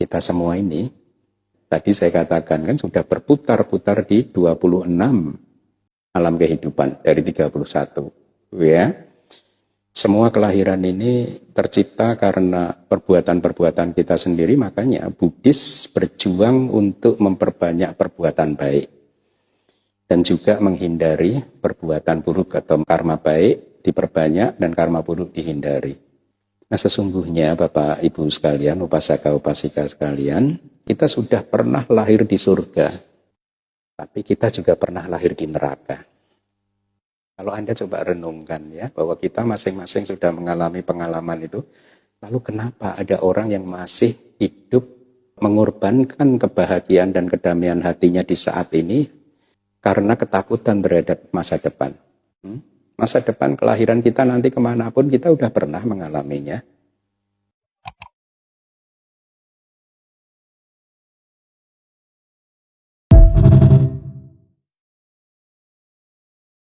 kita semua ini, tadi saya katakan kan sudah berputar-putar di 26 alam kehidupan dari 31. Ya. Semua kelahiran ini tercipta karena perbuatan-perbuatan kita sendiri, makanya Buddhis berjuang untuk memperbanyak perbuatan baik dan juga menghindari perbuatan buruk atau karma baik diperbanyak dan karma buruk dihindari. Nah, sesungguhnya Bapak Ibu sekalian, upasaka-upasika sekalian, kita sudah pernah lahir di surga, tapi kita juga pernah lahir di neraka. Kalau Anda coba renungkan ya, bahwa kita masing-masing sudah mengalami pengalaman itu, lalu kenapa ada orang yang masih hidup mengorbankan kebahagiaan dan kedamaian hatinya di saat ini karena ketakutan terhadap masa depan? Masa depan kelahiran kita nanti kemanapun kita udah pernah mengalaminya.